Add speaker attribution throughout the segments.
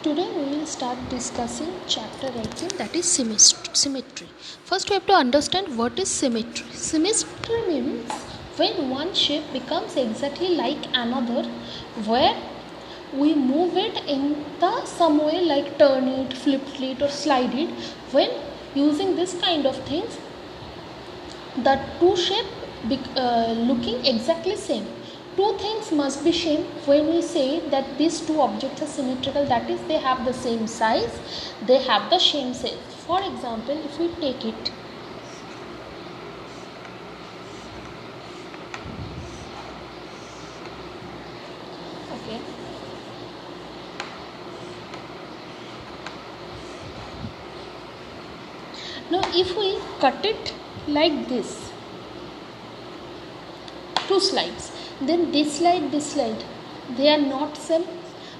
Speaker 1: Today we will start discussing chapter 18, that is symmetry. First we have to understand what is symmetry. Symmetry means when one shape becomes exactly like another, where we move it in the some way, like turn it, flip it or slide it. When using this kind of things, the two shape looking exactly same. Two things must be same when we say that these two objects are symmetrical, that is they have the same size, they have the same shape. For example, if we take it, okay, now if we cut it like this, two slides, then this slide, they are not same,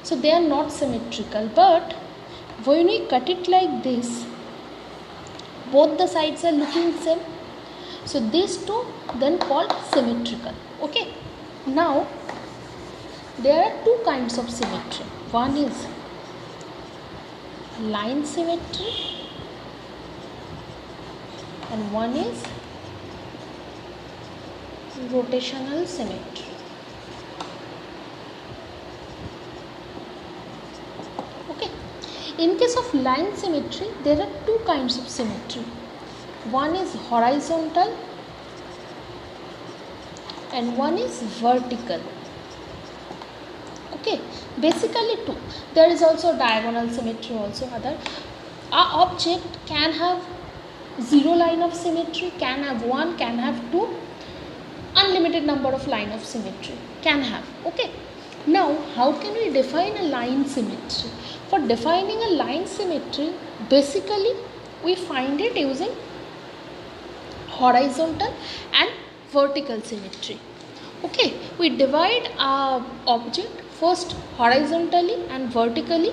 Speaker 1: so they are not symmetrical. But when we cut it like this, both the sides are looking same, so these two then called symmetrical. Okay, now there are two kinds of symmetry. One is line symmetry and one is rotational symmetry. Okay, in case of line symmetry, there are two kinds of symmetry. One is horizontal and one is vertical. Okay, basically two. There is also diagonal symmetry, also other. Our object can have zero line of symmetry, can have one, can have two, unlimited number of line of symmetry can have. Okay, now how can we define a line symmetry? For defining a line symmetry, basically we find it using horizontal and vertical symmetry. Okay, we divide our object first horizontally and vertically,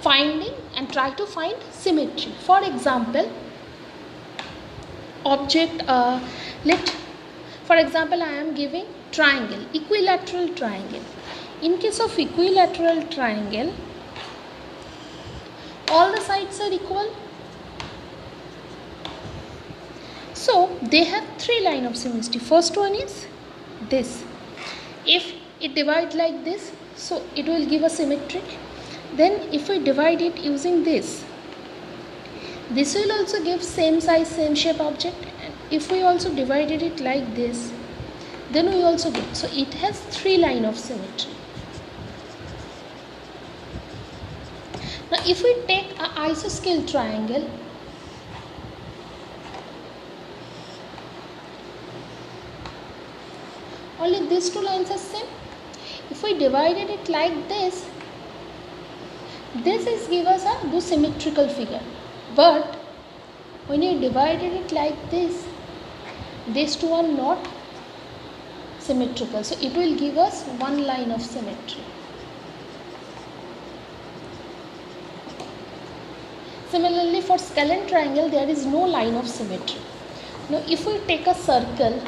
Speaker 1: finding and try to find symmetry. For example, object for example, I am giving triangle, equilateral triangle. In case of equilateral triangle, all the sides are equal, so they have three line of symmetry. First one is this. If it divides like this, so it will give a symmetry. Then if we divide it using this will also give same size, same shape object. And if we also divided it like this, then we also get, so it has three line of symmetry. Now if we take an isosceles triangle, only these two lines are same. If we divided it like this is give us a symmetrical figure. But when you divided it like this, these two are not symmetrical, so it will give us one line of symmetry. Similarly, for scalene triangle, there is no line of symmetry. Now if we take a circle,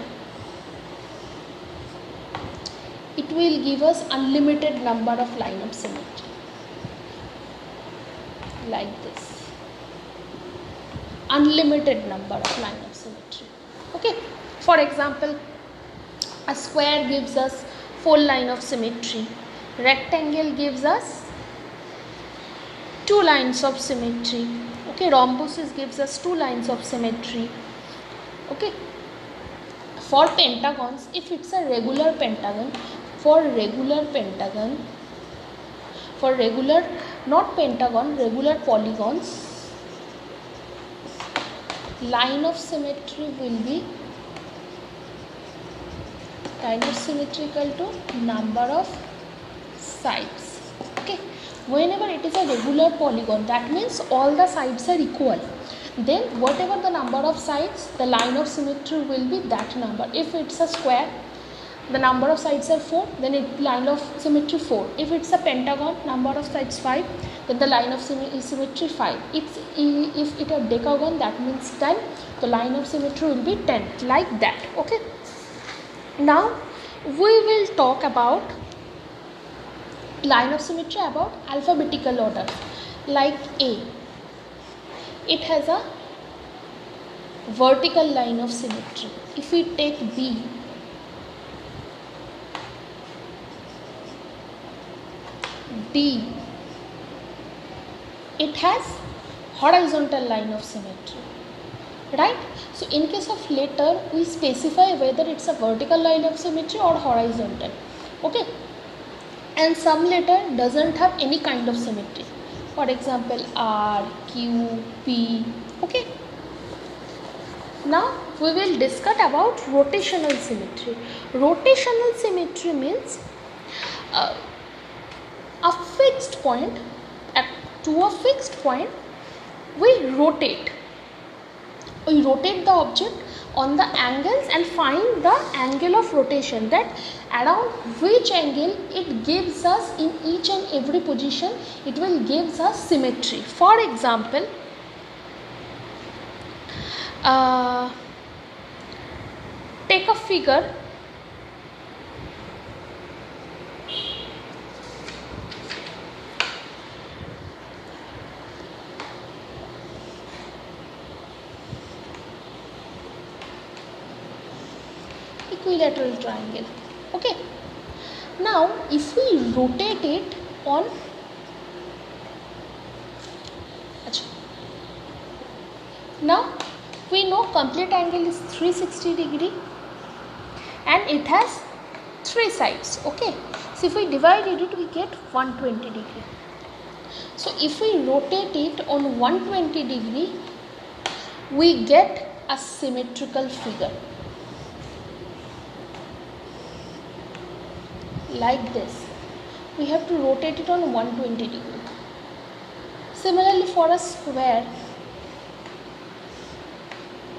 Speaker 1: it will give us unlimited number of line of symmetry, like this, unlimited number of line of symmetry. Okay, for example, a square gives us 4 line of symmetry, rectangle gives us 2 lines of symmetry. Okay, rhombuses gives us 2 lines of symmetry. Okay, for pentagons, if it's a regular pentagon, not pentagon, regular polygons, line of symmetry will be equal to number of sides. Okay, whenever it is a regular polygon, that means all the sides are equal, then whatever the number of sides, the line of symmetry will be that number. If it's a square, the number of sides are 4, then it line of symmetry 4. If it's a pentagon, number of sides 5, then the line of symmetry 5. If it a decagon, that means 10, the line of symmetry will be 10, like that. Okay, now we will talk about line of symmetry about alphabetical order. Like A, it has a vertical line of symmetry. If we take B, D, it has horizontal line of symmetry, right? So in case of letter, we specify whether it's a vertical line of symmetry or horizontal, okay? And some letter doesn't have any kind of symmetry. For example, R, Q, P, okay? Now we will discuss about rotational symmetry. Rotational symmetry means a fixed point, to a fixed point we rotate the object on the angles and find the angle of rotation, that around which angle it gives us in each and every position, it will gives us symmetry. For example, take a figure. Equilateral triangle, okay? Now if we rotate it on now we know complete angle is 360 degree and it has 3 sides, okay? So if we divided it, we get 120 degree. So if we rotate it on 120 degree, we get a symmetrical figure like this. We have to rotate it on 120 degree. Similarly for a square,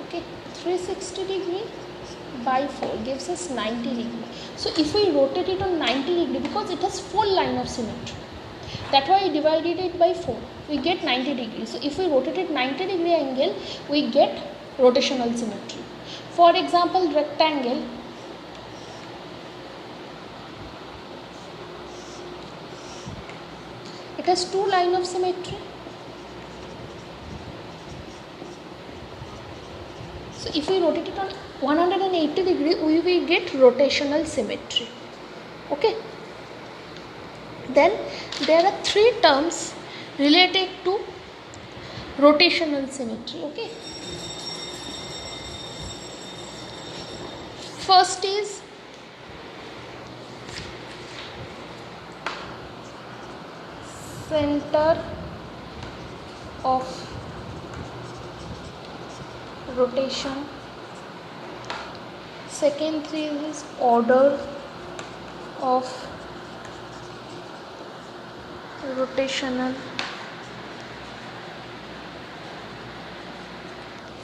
Speaker 1: okay, 360 degree by 4 gives us 90 degree. So if we rotate it on 90 degree, because it has full line of symmetry, that's why I divided it by 4, we get 90 degrees. So if we rotate it 90 degree angle, we get rotational symmetry. For example, rectangle, it has 2 line of symmetry. So if we rotate it on 180 degree, we will get rotational symmetry, okay? Then there are 3 terms related to rotational symmetry, okay? First is center of rotation. Second thing is order of rotational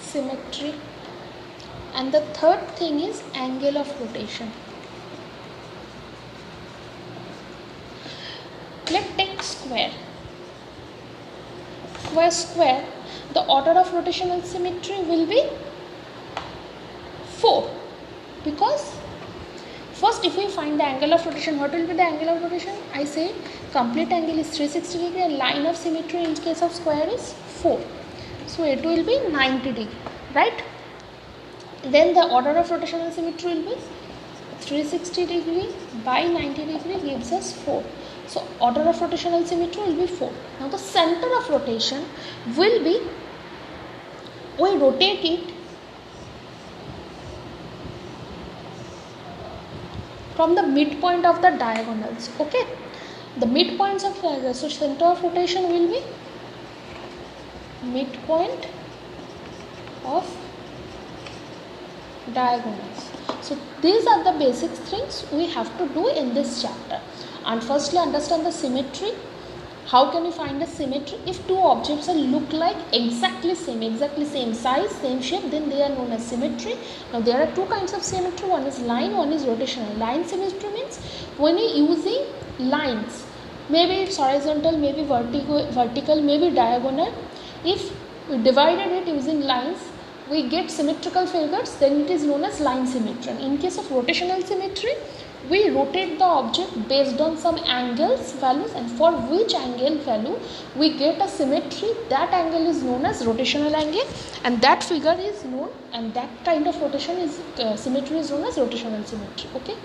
Speaker 1: symmetry, and the third thing is angle of rotation. Let's take square. For square, the order of rotational symmetry will be 4, because first if we find the angle of rotation, what will be the angle of rotation? I say complete angle is 360 degree and line of symmetry in case of square is 4. So it will be 90 degree, right? Then the order of rotational symmetry will be 360 degree by 90 degree gives us 4. So order of rotational symmetry will be 4. Now the center of rotation will be, we rotate it from the midpoint of the diagonals, okay? The midpoints of diagonals, so center of rotation will be midpoint of diagonals. So these are the basic things we have to do in this chapter. And firstly, understand the symmetry. How can you find a symmetry? If two objects are look like exactly same size, same shape, then they are known as symmetry. Now there are two kinds of symmetry. One is line, one is rotational. Line symmetry means when you are using lines, maybe it's horizontal, maybe vertical, maybe diagonal. If we divided it using lines, we get symmetrical figures, then it is known as line symmetry. In case of rotational symmetry, we rotate the object based on some angles values, and for which angle value we get a symmetry, that angle is known as rotational angle, and that figure is known, and that kind of rotation is symmetry is known as rotational symmetry. Okay.